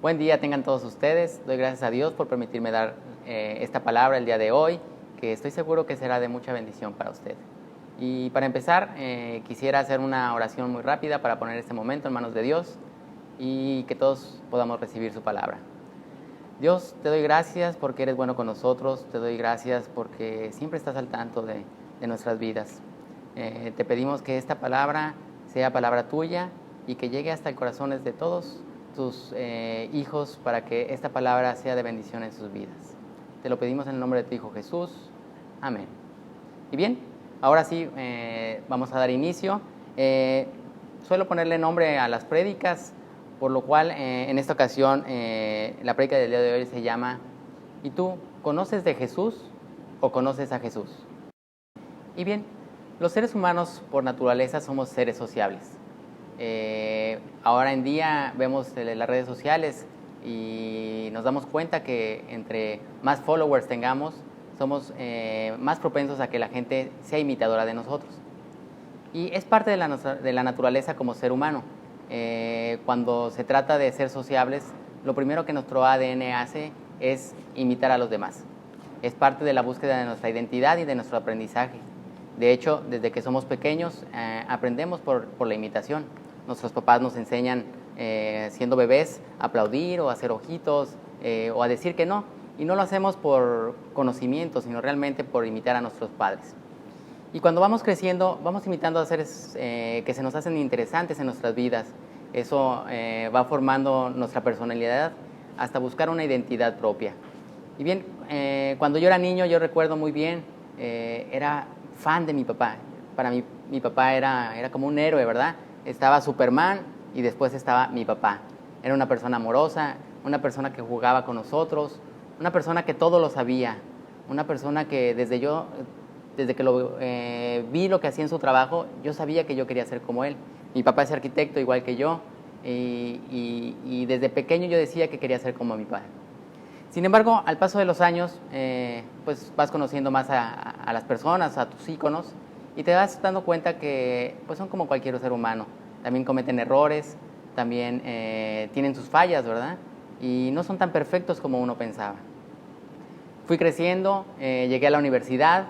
Buen día tengan todos ustedes. Doy gracias a Dios por permitirme dar esta palabra el día de hoy, que estoy seguro que será de mucha bendición para usted. Y para empezar, quisiera hacer una oración muy rápida para poner este momento en manos de Dios y que todos podamos recibir su palabra. Dios, te doy gracias porque eres bueno con nosotros, te doy gracias porque siempre estás al tanto de nuestras vidas. Te pedimos que esta palabra sea palabra tuya y que llegue hasta el corazón de todos tus hijos para que esta palabra sea de bendición en sus vidas. Te lo pedimos en el nombre de tu Hijo Jesús. Amén. Y bien, ahora sí vamos a dar inicio. Suelo ponerle nombre a las prédicas, por lo cual en esta ocasión la prédica del día de hoy se llama ¿Y tú conoces de Jesús o conoces a Jesús? Y bien, los seres humanos por naturaleza somos seres sociables. Ahora en día vemos las redes sociales y nos damos cuenta que entre más followers tengamos, somos más propensos a que la gente sea imitadora de nosotros. Y es parte de la naturaleza como ser humano. Cuando se trata de ser sociables, lo primero que nuestro ADN hace es imitar a los demás. Es parte de la búsqueda de nuestra identidad y de nuestro aprendizaje. De hecho, desde que somos pequeños, aprendemos por la imitación. Nuestros papás nos enseñan, siendo bebés, a aplaudir o a hacer ojitos o a decir que no. Y no lo hacemos por conocimiento, sino realmente por imitar a nuestros padres. Y cuando vamos creciendo, vamos imitando a seres que se nos hacen interesantes en nuestras vidas. Eso va formando nuestra personalidad hasta buscar una identidad propia. Y bien, cuando yo era niño, yo recuerdo muy bien, era fan de mi papá. Para mí, mi papá era como un héroe, ¿verdad? Estaba Superman y después estaba mi papá. Era una persona amorosa, una persona que jugaba con nosotros, una persona que todo lo sabía, una persona que desde que vi lo que hacía en su trabajo, yo sabía que yo quería ser como él. Mi papá es arquitecto igual que yo y desde pequeño yo decía que quería ser como mi padre. Sin embargo, al paso de los años, pues vas conociendo más a las personas, a tus íconos, y te vas dando cuenta que pues son como cualquier ser humano. También cometen errores, también tienen sus fallas, ¿verdad? Y no son tan perfectos como uno pensaba. Fui creciendo, llegué a la universidad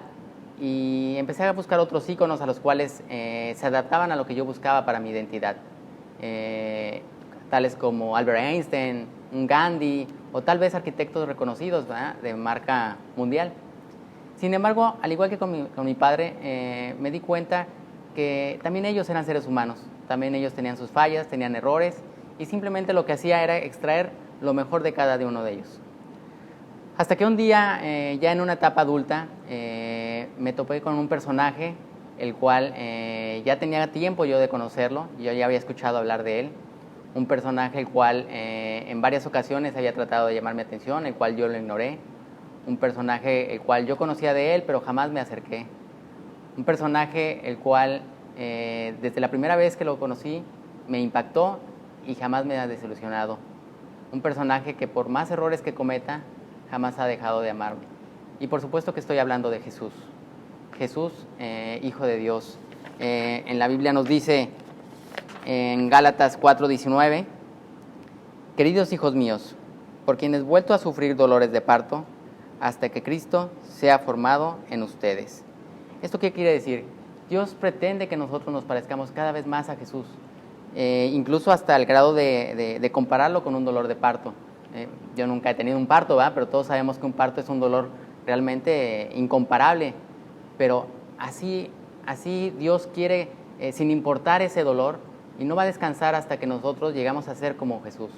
y empecé a buscar otros íconos a los cuales se adaptaban a lo que yo buscaba para mi identidad. Tales como Albert Einstein, un Gandhi o tal vez arquitectos reconocidos, ¿verdad?, de marca mundial. Sin embargo, al igual que con mi padre, me di cuenta que también ellos eran seres humanos, también ellos tenían sus fallas, tenían errores y simplemente lo que hacía era extraer lo mejor de cada uno de ellos. Hasta que un día, ya en una etapa adulta, me topé con un personaje, el cual ya tenía tiempo yo de conocerlo, yo ya había escuchado hablar de él, un personaje el cual en varias ocasiones había tratado de llamar mi atención, el cual yo lo ignoré, un personaje el cual yo conocía de él, pero jamás me acerqué, un personaje el cual desde la primera vez que lo conocí me impactó y jamás me ha desilusionado, un personaje que por más errores que cometa, jamás ha dejado de amarme. Y por supuesto que estoy hablando de Jesús. Jesús, Hijo de Dios. En la Biblia nos dice, en Gálatas 4:19, queridos hijos míos, por quienes vuelto a sufrir dolores de parto, hasta que Cristo sea formado en ustedes. ¿Esto qué quiere decir? Dios pretende que nosotros nos parezcamos cada vez más a Jesús, incluso hasta el grado de compararlo con un dolor de parto. Yo nunca he tenido un parto, ¿verdad? Pero todos sabemos que un parto es un dolor realmente incomparable. Pero así Dios quiere, sin importar ese dolor, y no va a descansar hasta que nosotros llegamos a ser como Jesús.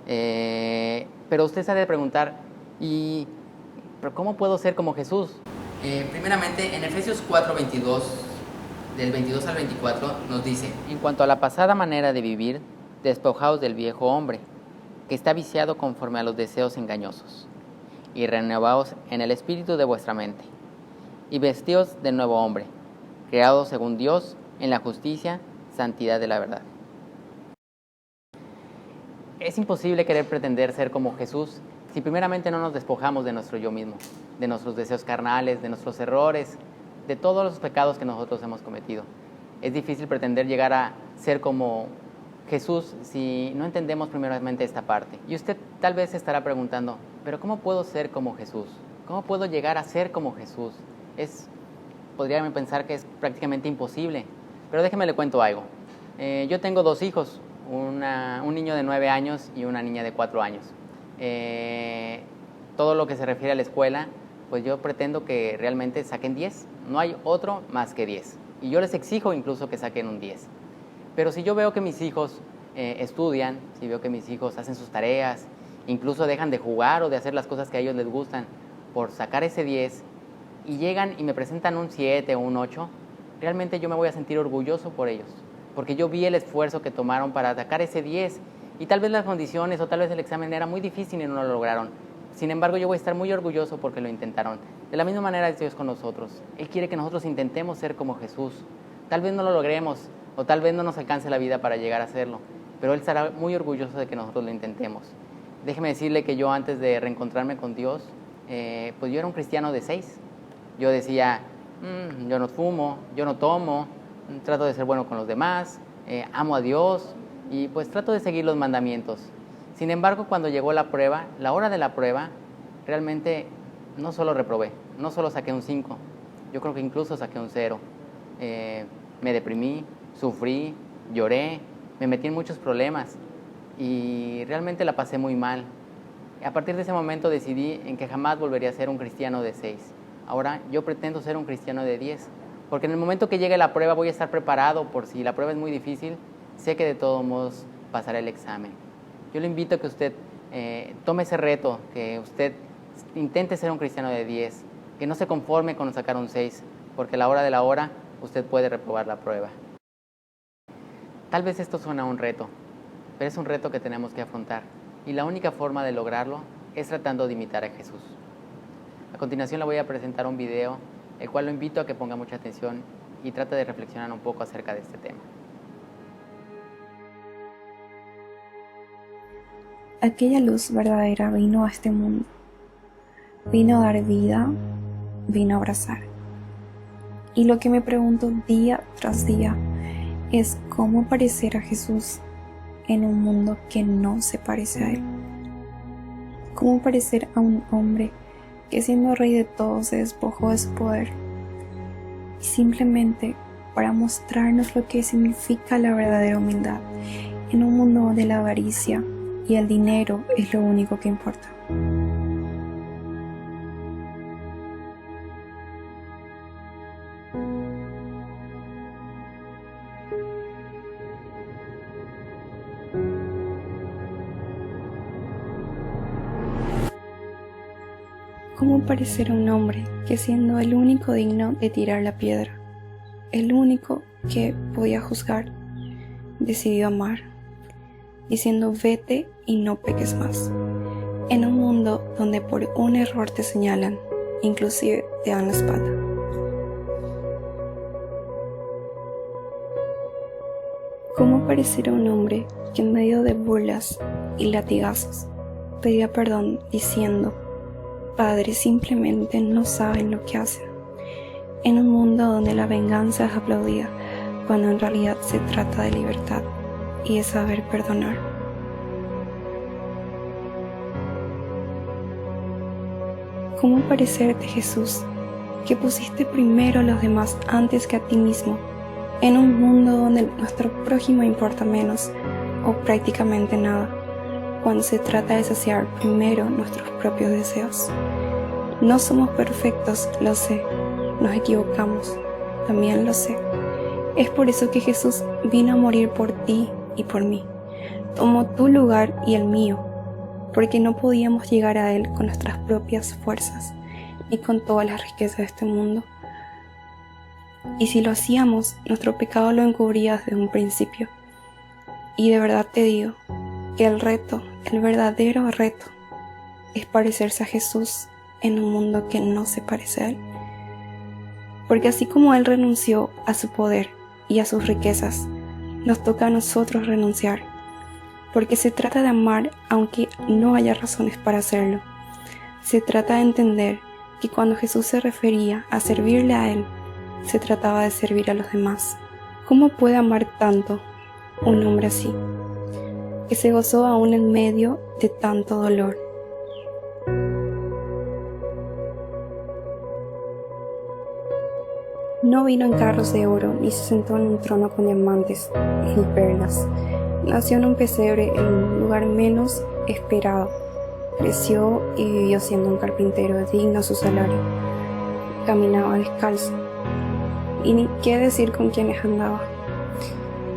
Pero usted se ha de preguntar, ¿pero cómo puedo ser como Jesús? Primeramente, en Efesios 4:22, del 22 al 24, nos dice, en cuanto a la pasada manera de vivir, despojaos del viejo hombre, que está viciado conforme a los deseos engañosos, y renovaos en el espíritu de vuestra mente, y vestíos del nuevo hombre, creado según Dios en la justicia, santidad de la verdad. Es imposible querer pretender ser como Jesús si primeramente no nos despojamos de nuestro yo mismo, de nuestros deseos carnales, de nuestros errores, de todos los pecados que nosotros hemos cometido. Es difícil pretender llegar a ser como Jesús si no entendemos primeramente esta parte? Y usted tal vez se estará preguntando, ¿pero cómo puedo ser como Jesús? ¿Cómo puedo llegar a ser como Jesús? Podría pensar que es prácticamente imposible, pero déjeme le cuento algo. Yo tengo 2 hijos, un niño de 9 años y una niña de 4 años. Todo lo que se refiere a la escuela, pues yo pretendo que realmente saquen 10. No hay otro más que 10. Y yo les exijo incluso que saquen un 10. Pero si yo veo que mis hijos estudian, si veo que mis hijos hacen sus tareas, incluso dejan de jugar o de hacer las cosas que a ellos les gustan por sacar ese 10, y llegan y me presentan un 7 o un 8, realmente yo me voy a sentir orgulloso por ellos, porque yo vi el esfuerzo que tomaron para sacar ese 10, y tal vez las condiciones o tal vez el examen era muy difícil y no lo lograron. Sin embargo, yo voy a estar muy orgulloso porque lo intentaron. De la misma manera es Dios con nosotros. Él quiere que nosotros intentemos ser como Jesús. Tal vez no lo logremos o tal vez no nos alcance la vida para llegar a hacerlo, pero Él estará muy orgulloso de que nosotros lo intentemos. Déjeme decirle que yo antes de reencontrarme con Dios, pues yo era un cristiano de 6. Yo decía, yo no fumo, yo no tomo, trato de ser bueno con los demás, amo a Dios y pues trato de seguir los mandamientos. Sin embargo, cuando llegó la prueba, la hora de la prueba, realmente no solo reprobé, no solo saqué un 5, yo creo que incluso saqué un 0. Me deprimí, sufrí, lloré, me metí en muchos problemas y realmente la pasé muy mal. A partir de ese momento decidí en que jamás volvería a ser un cristiano de 6. Ahora yo pretendo ser un cristiano de 10, porque en el momento que llegue la prueba voy a estar preparado por si la prueba es muy difícil, sé que de todos modos pasaré el examen. Yo le invito a que usted tome ese reto, que usted intente ser un cristiano de 10, que no se conforme con sacar un 6, porque a la hora de la hora usted puede reprobar la prueba. Tal vez esto suena a un reto, pero es un reto que tenemos que afrontar, y la única forma de lograrlo es tratando de imitar a Jesús. A continuación le voy a presentar un video, el cual lo invito a que ponga mucha atención y trate de reflexionar un poco acerca de este tema. Aquella luz verdadera vino a este mundo, vino a dar vida, vino a abrazar. Y lo que me pregunto día tras día es cómo parecer a Jesús en un mundo que no se parece a Él. Cómo parecer a un hombre que siendo rey de todo se despojó de su poder. Y simplemente para mostrarnos lo que significa la verdadera humildad en un mundo donde la avaricia y el dinero es lo único que importa. ¿Cómo parecer a un hombre que siendo el único digno de tirar la piedra, el único que podía juzgar, decidió amar, diciendo vete y no peques más, en un mundo donde por un error te señalan, inclusive te dan la espalda? ¿Cómo parecer a un hombre que en medio de burlas y latigazos pedía perdón diciendo Padre, simplemente no saben lo que hacen, en un mundo donde la venganza es aplaudida cuando en realidad se trata de libertad y de saber perdonar? ¿Cómo parecerte, Jesús, que pusiste primero a los demás antes que a ti mismo, en un mundo donde nuestro prójimo importa menos o prácticamente nada, cuando se trata de saciar primero nuestros propios deseos? No somos perfectos, lo sé, nos equivocamos, también lo sé. Es por eso que Jesús vino a morir por ti y por mí. Tomó tu lugar y el mío, porque no podíamos llegar a Él con nuestras propias fuerzas, ni con todas las riquezas de este mundo. Y si lo hacíamos, nuestro pecado lo encubría desde un principio. Y de verdad te digo, que el reto, el verdadero reto, es parecerse a Jesús en un mundo que no se parece a Él. Porque así como Él renunció a su poder y a sus riquezas, nos toca a nosotros renunciar. Porque se trata de amar aunque no haya razones para hacerlo. Se trata de entender que cuando Jesús se refería a servirle a Él, se trataba de servir a los demás. ¿Cómo puede amar tanto un hombre así, que se gozó aún en medio de tanto dolor. No vino en carros de oro, ni se sentó en un trono con diamantes ni perlas. Nació en un pesebre en un lugar menos esperado. Creció y vivió siendo un carpintero digno a su salario. Caminaba descalzo. Y ni qué decir con quiénes andaba.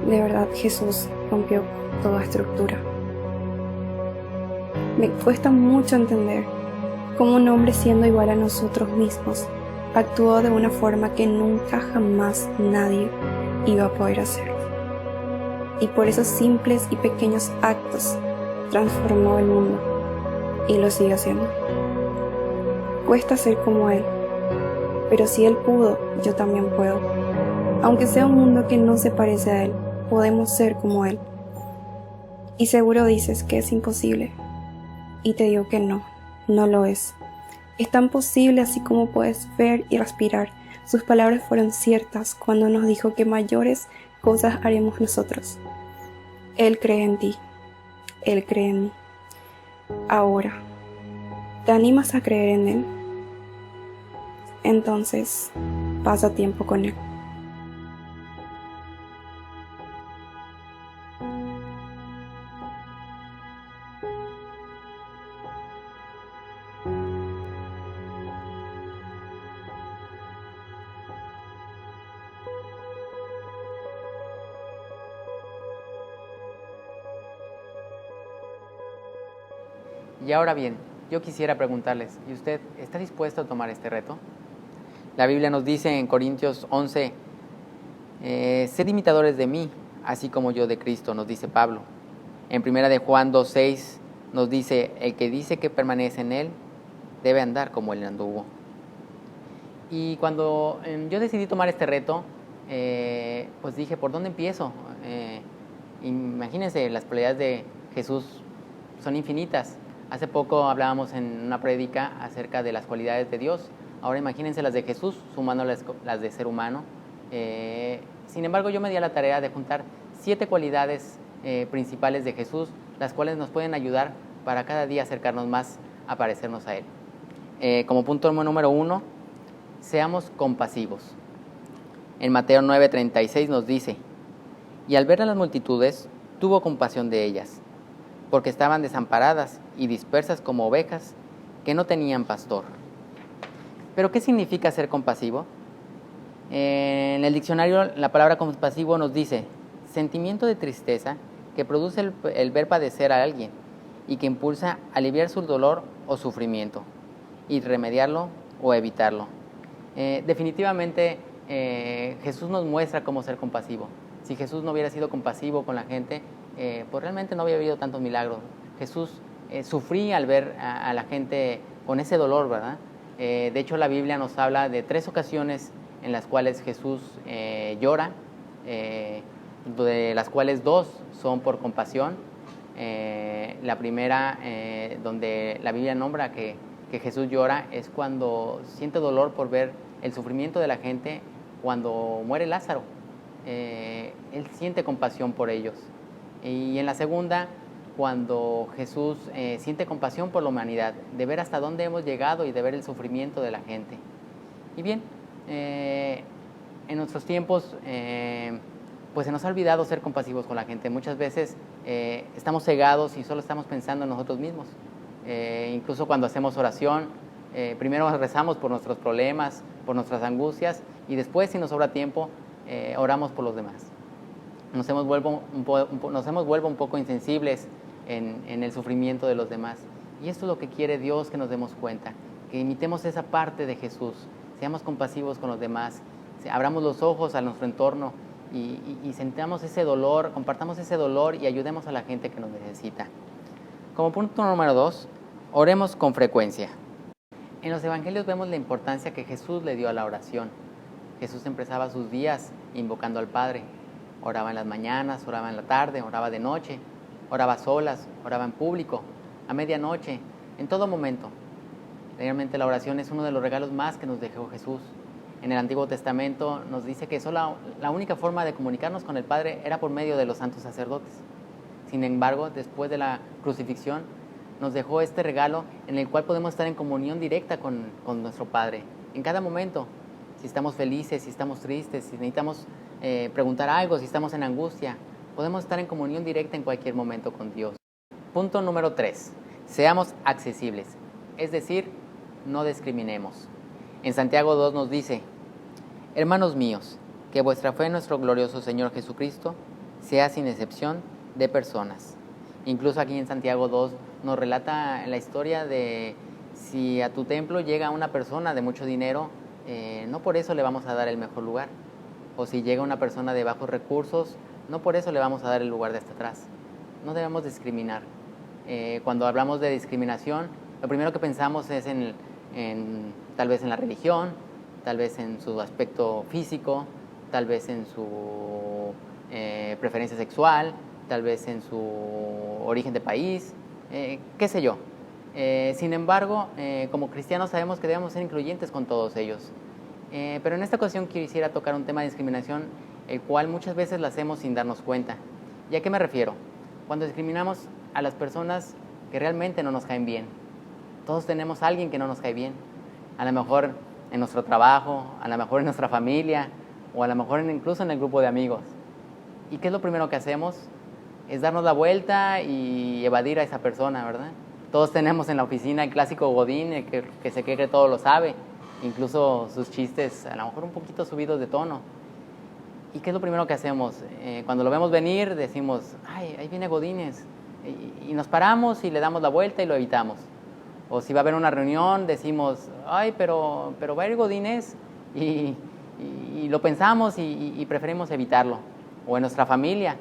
De verdad, Jesús rompió toda estructura. Me cuesta mucho entender cómo un hombre siendo igual a nosotros mismos actuó de una forma que nunca jamás nadie iba a poder hacer. Y por esos simples y pequeños actos transformó el mundo y lo sigue haciendo. Cuesta ser como Él, pero si Él pudo, yo también puedo. Aunque sea un mundo que no se parece a Él, podemos ser como Él. Y seguro dices que es imposible. Y te digo que no, no lo es. Es tan posible así como puedes ver y respirar. Sus palabras fueron ciertas cuando nos dijo que mayores cosas haremos nosotros. Él cree en ti. Él cree en mí. Ahora, ¿te animas a creer en Él? Entonces, pasa tiempo con Él. Y ahora bien, yo quisiera preguntarles, ¿y usted está dispuesto a tomar este reto? La Biblia nos dice en Corintios 11, sed imitadores de mí, así como yo de Cristo, nos dice Pablo. En 1 de Juan 2:6 nos dice, el que dice que permanece en Él, debe andar como Él anduvo. Y cuando yo decidí tomar este reto, pues dije, ¿por dónde empiezo? Imagínense, las cualidades de Jesús son infinitas. Hace poco hablábamos en una prédica acerca de las cualidades de Dios. Ahora imagínense las de Jesús, sumando las de ser humano. Sin embargo, yo me di a la tarea de juntar 7 cualidades principales de Jesús, las cuales nos pueden ayudar para cada día acercarnos más a parecernos a Él. Como punto número 1, seamos compasivos. En Mateo 9:36 nos dice, y al ver a las multitudes, tuvo compasión de ellas, porque estaban desamparadas y dispersas como ovejas que no tenían pastor. ¿Pero qué significa ser compasivo? En el diccionario, la palabra compasivo nos dice, sentimiento de tristeza que produce el ver padecer a alguien y que impulsa a aliviar su dolor o sufrimiento y remediarlo o evitarlo. Definitivamente, Jesús nos muestra cómo ser compasivo. Si Jesús no hubiera sido compasivo con la gente, pues realmente no había habido tantos milagros. Jesús sufría al ver a la gente con ese dolor, ¿verdad? De hecho, la Biblia nos habla de 3 ocasiones en las cuales Jesús llora, de las cuales 2 son por compasión. La primera, donde la Biblia nombra que Jesús llora, es cuando siente dolor por ver el sufrimiento de la gente cuando muere Lázaro. Él siente compasión por ellos. Y en la segunda, cuando Jesús siente compasión por la humanidad, de ver hasta dónde hemos llegado y de ver el sufrimiento de la gente. Y bien, en nuestros tiempos, pues se nos ha olvidado ser compasivos con la gente. Muchas veces estamos cegados y solo estamos pensando en nosotros mismos. Incluso cuando hacemos oración, primero rezamos por nuestros problemas, por nuestras angustias, y después, si nos sobra tiempo, oramos por los demás. Nos hemos vuelto un poco insensibles en el sufrimiento de los demás. Y esto es lo que quiere Dios, que nos demos cuenta, que imitemos esa parte de Jesús, seamos compasivos con los demás, abramos los ojos a nuestro entorno y sentamos ese dolor, compartamos ese dolor y ayudemos a la gente que nos necesita. Como punto número 2, oremos con frecuencia. En los evangelios vemos la importancia que Jesús le dio a la oración. Jesús empezaba sus días invocando al Padre. Oraba en las mañanas, oraba en la tarde, oraba de noche, oraba a solas, oraba en público, a medianoche, en todo momento. Realmente la oración es uno de los regalos más que nos dejó Jesús. en el Antiguo Testamento nos dice que solo la única forma de comunicarnos con el Padre era por medio de los santos sacerdotes. Sin embargo, después de la crucifixión, nos dejó este regalo en el cual podemos estar en comunión directa con nuestro Padre. En cada momento, si estamos felices, si estamos tristes, si necesitamos preguntar algo, si estamos en angustia, podemos estar en comunión directa en cualquier momento con Dios. Punto número 3. Seamos accesibles, es decir, no discriminemos. En Santiago 2 nos dice: hermanos míos, que vuestra fe en nuestro glorioso Señor Jesucristo sea sin excepción de personas. Incluso aquí en Santiago 2 nos relata la historia de si a tu templo llega una persona de mucho dinero, no por eso le vamos a dar el mejor lugar. O si llega una persona de bajos recursos, no por eso le vamos a dar el lugar de hasta atrás. No debemos discriminar. Cuando hablamos de discriminación, lo primero que pensamos es tal vez en la religión, tal vez en su aspecto físico, tal vez en su preferencia sexual, tal vez en su origen de país, qué sé yo. Sin embargo, como cristianos sabemos que debemos ser incluyentes con todos ellos. Pero en esta ocasión quisiera tocar un tema de discriminación, el cual muchas veces lo hacemos sin darnos cuenta. ¿Y a qué me refiero? Cuando discriminamos a las personas que realmente no nos caen bien. Todos tenemos a alguien que no nos cae bien. A lo mejor en nuestro trabajo, a lo mejor en nuestra familia, o a lo mejor incluso en el grupo de amigos. ¿Y qué es lo primero que hacemos? Es darnos la vuelta y evadir a esa persona, ¿verdad? Todos tenemos en la oficina el clásico godín, el que se cree que todo lo sabe, incluso sus chistes a lo mejor un poquito subidos de tono. ¿Y qué es lo primero que hacemos? Cuando lo vemos venir decimos: ay, ahí viene Godínez, y nos paramos y le damos la vuelta y lo evitamos. O si va a haber una reunión decimos: ay, pero va a ir Godínez, y lo pensamos y preferimos evitarlo. O en nuestra familia,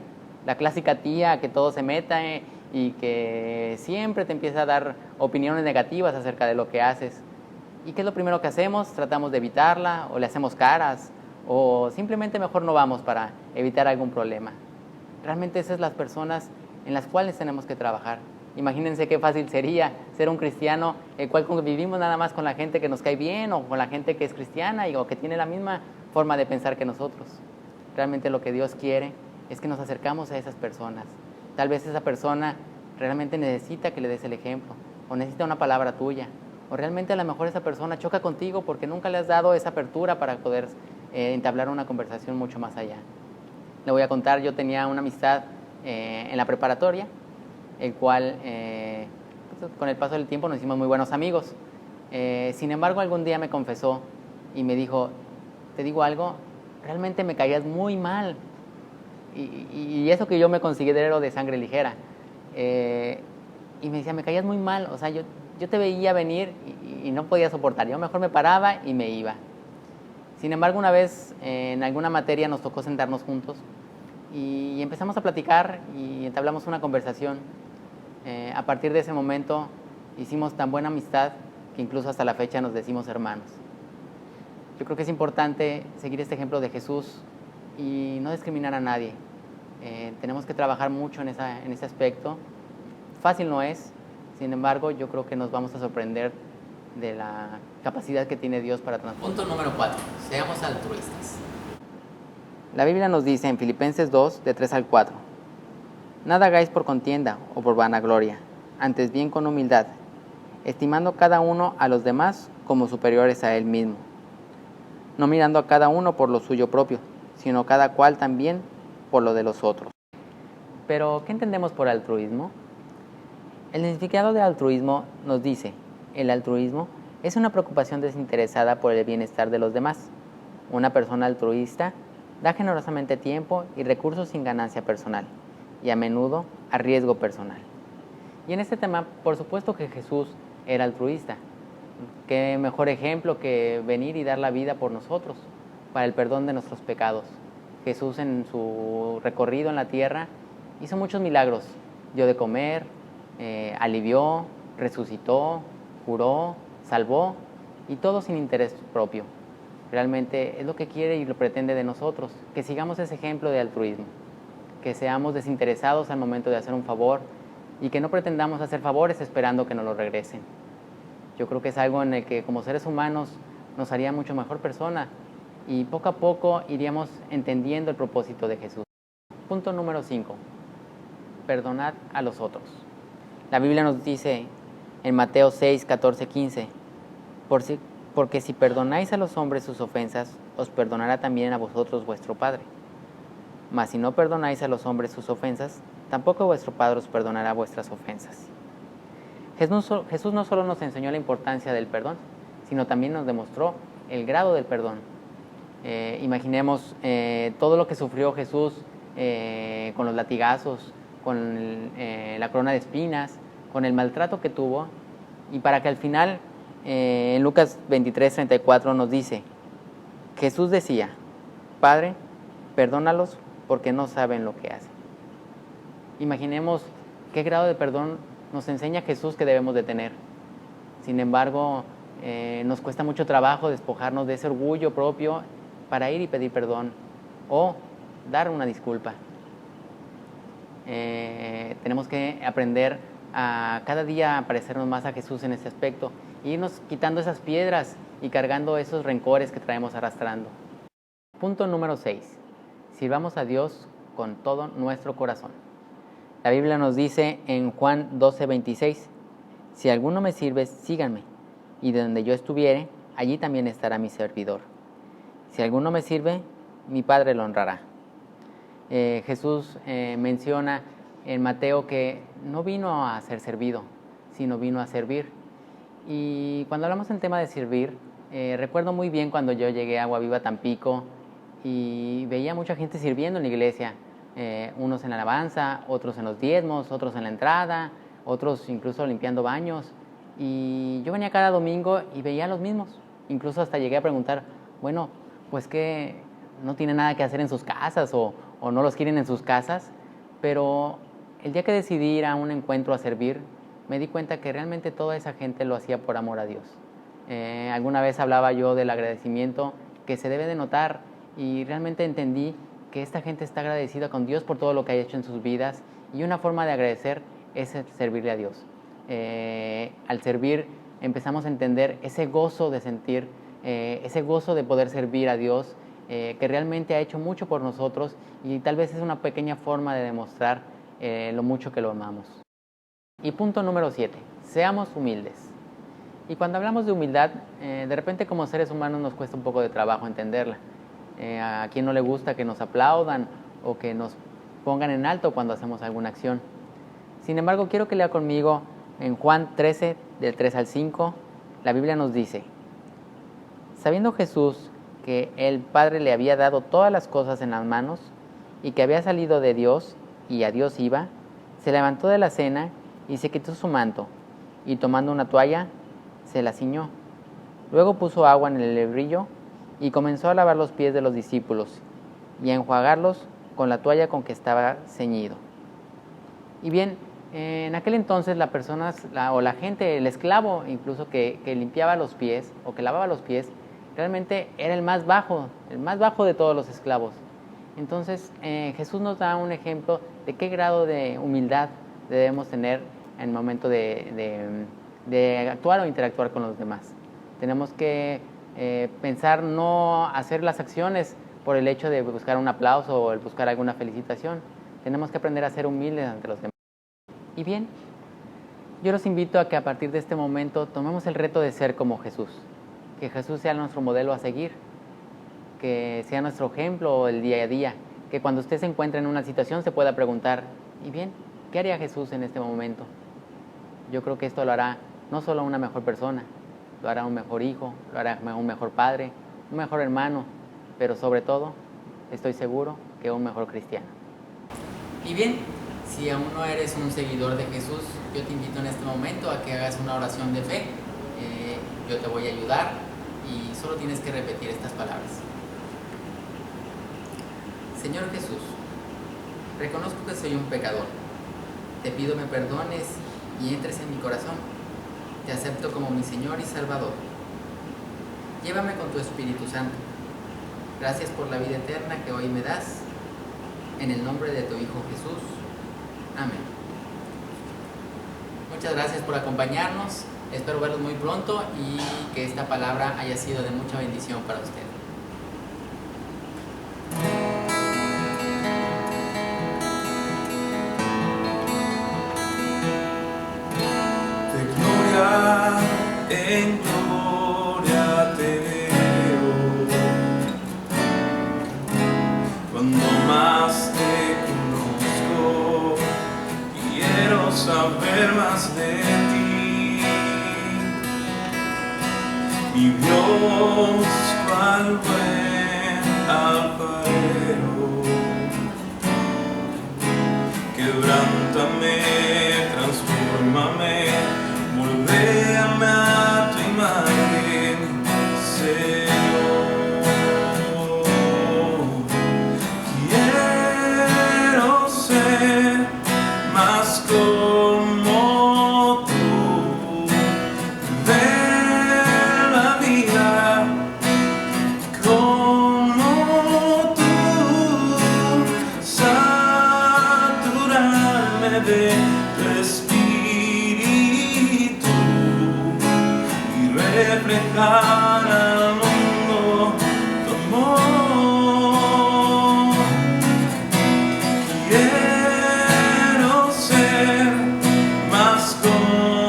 la clásica tía que todo se meta y que siempre te empieza a dar opiniones negativas acerca de lo que haces. ¿Y qué es lo primero que hacemos? Tratamos de evitarla, o le hacemos caras, o simplemente mejor no vamos para evitar algún problema. Realmente esas son las personas en las cuales tenemos que trabajar. Imagínense qué fácil sería ser un cristiano el cual convivimos nada más con la gente que nos cae bien, o con la gente que es cristiana o que tiene la misma forma de pensar que nosotros. Realmente lo que Dios quiere es que nos acercamos a esas personas. Tal vez esa persona realmente necesita que le des el ejemplo, o necesita una palabra tuya, o realmente a lo mejor esa persona choca contigo porque nunca le has dado esa apertura para poder entablar una conversación mucho más allá. Le voy a contar, yo tenía una amistad en la preparatoria, el cual con el paso del tiempo nos hicimos muy buenos amigos. Sin embargo, algún día me confesó y me dijo: te digo algo, realmente me caías muy mal. Y eso que yo me considero de sangre ligera. Y me decía: me caías muy mal, o sea, yo te veía venir y no podía soportar. Yo mejor me paraba y me iba. Sin embargo, una vez en alguna materia nos tocó sentarnos juntos y empezamos a platicar y entablamos una conversación. A partir de ese momento hicimos tan buena amistad que incluso hasta la fecha nos decimos hermanos. Yo creo que es importante seguir este ejemplo de Jesús y no discriminar a nadie. Tenemos que trabajar mucho en ese aspecto. Fácil no es, sin embargo, yo creo que nos vamos a sorprender de la capacidad que tiene Dios para transformar. Punto número 4. Seamos altruistas. La Biblia nos dice en Filipenses 2, de 3 al 4: nada hagáis por contienda o por vanagloria, antes bien con humildad, estimando cada uno a los demás como superiores a él mismo, no mirando a cada uno por lo suyo propio, sino cada cual también por lo de los otros. Pero, ¿qué entendemos por altruismo? El significado de altruismo nos dice: el altruismo es una preocupación desinteresada por el bienestar de los demás. Una persona altruista da generosamente tiempo y recursos sin ganancia personal, y a menudo a riesgo personal. Y en este tema, por supuesto que Jesús era altruista. Qué mejor ejemplo que venir y dar la vida por nosotros, para el perdón de nuestros pecados. Jesús, en su recorrido en la tierra, hizo muchos milagros. Dio de comer, alivió, resucitó, curó, salvó, y todo sin interés propio. Realmente es lo que quiere y lo pretende de nosotros, que sigamos ese ejemplo de altruismo, que seamos desinteresados al momento de hacer un favor y que no pretendamos hacer favores esperando que nos lo regresen. Yo creo que es algo en el que como seres humanos nos haría mucho mejor persona y poco a poco iríamos entendiendo el propósito de Jesús. Punto número 5. Perdonad a los otros. La Biblia nos dice en Mateo 6, 14, 15, porque si perdonáis a los hombres sus ofensas, os perdonará también a vosotros vuestro Padre. Mas si no perdonáis a los hombres sus ofensas, tampoco vuestro Padre os perdonará vuestras ofensas. Jesús no solo nos enseñó la importancia del perdón, sino también nos demostró el grado del perdón. Imaginemos todo lo que sufrió Jesús con los latigazos, con la corona de espinas, con el maltrato que tuvo, y para que al final, en Lucas 23, 34 nos dice, Jesús decía, Padre, perdónalos porque no saben lo que hacen. Imaginemos qué grado de perdón nos enseña Jesús que debemos de tener. Sin embargo, nos cuesta mucho trabajo despojarnos de ese orgullo propio para ir y pedir perdón o dar una disculpa. Tenemos que aprender a cada día parecernos más a Jesús en ese aspecto, e irnos quitando esas piedras y cargando esos rencores que traemos arrastrando. Punto número 6. Sirvamos a Dios con todo nuestro corazón. La Biblia nos dice en Juan 12, 26, si alguno me sirve, síganme, y de donde yo estuviere, allí también estará mi servidor. Si alguno me sirve, mi Padre lo honrará. Jesús menciona en Mateo que no vino a ser servido, sino vino a servir. Y cuando hablamos del tema de servir, recuerdo muy bien cuando yo llegué a Agua Viva Tampico y veía mucha gente sirviendo en la iglesia, unos en la alabanza, otros en los diezmos, otros en la entrada, otros incluso limpiando baños. Y yo venía cada domingo y veía a los mismos. Incluso hasta llegué a preguntar, bueno, pues que no tienen nada que hacer en sus casas o no los quieren en sus casas. Pero el día que decidí ir a un encuentro a servir, me di cuenta que realmente toda esa gente lo hacía por amor a Dios. Alguna vez hablaba yo del agradecimiento que se debe de notar, y realmente entendí que esta gente está agradecida con Dios por todo lo que ha hecho en sus vidas, y una forma de agradecer es servirle a Dios. Al servir empezamos a entender ese gozo de sentir, ese gozo de poder servir a Dios, que realmente ha hecho mucho por nosotros, y tal vez es una pequeña forma de demostrar lo mucho que lo amamos. Y punto número 7, seamos humildes. Y cuando hablamos de humildad, de repente como seres humanos nos cuesta un poco de trabajo entenderla. A quien no le gusta que nos aplaudan o que nos pongan en alto cuando hacemos alguna acción. Sin embargo, quiero que lea conmigo en Juan 13, del 3 al 5, la Biblia nos dice, sabiendo Jesús que el Padre le había dado todas las cosas en las manos y que había salido de Dios y a Dios iba, se levantó de la cena y se quitó su manto, y tomando una toalla, se la ciñó. Luego puso agua en el lebrillo y comenzó a lavar los pies de los discípulos y a enjuagarlos con la toalla con que estaba ceñido. Y bien, en aquel entonces la gente, el esclavo incluso que limpiaba los pies o que lavaba los pies, realmente era el más bajo de todos los esclavos. Entonces Jesús nos da un ejemplo de qué grado de humildad debemos tener en el momento de actuar o interactuar con los demás. Tenemos que pensar no hacer las acciones por el hecho de buscar un aplauso o el buscar alguna felicitación. Tenemos que aprender a ser humildes ante los demás. Y bien, yo los invito a que a partir de este momento tomemos el reto de ser como Jesús. Que Jesús sea nuestro modelo a seguir, que sea nuestro ejemplo el día a día, que cuando usted se encuentre en una situación se pueda preguntar, y bien, ¿qué haría Jesús en este momento? Yo creo que esto lo hará no solo una mejor persona, lo hará un mejor hijo, lo hará un mejor padre, un mejor hermano, pero sobre todo, estoy seguro que un mejor cristiano. Y bien, si aún no eres un seguidor de Jesús, yo te invito en este momento a que hagas una oración de fe. Yo te voy a ayudar y solo tienes que repetir estas palabras. Señor Jesús, reconozco que soy un pecador. Te pido me perdones y entres en mi corazón. Te acepto como mi Señor y Salvador. Llévame con tu Espíritu Santo. Gracias por la vida eterna que hoy me das. En el nombre de tu Hijo Jesús. Amén. Muchas gracias por acompañarnos. Espero verlos muy pronto y que esta palabra haya sido de mucha bendición para usted. gloria en gloria te veo. Cuando más te conozco, quiero saber más de ti. Mi Dios, cual buen alfarero, quebrántame, transfórmame, moldéame a tu imagen, Señor. Quiero ser más como tú, ver la vida como tú, saturarme de tu espíritu y reflejar al mundo tu amor. Quiero ser más como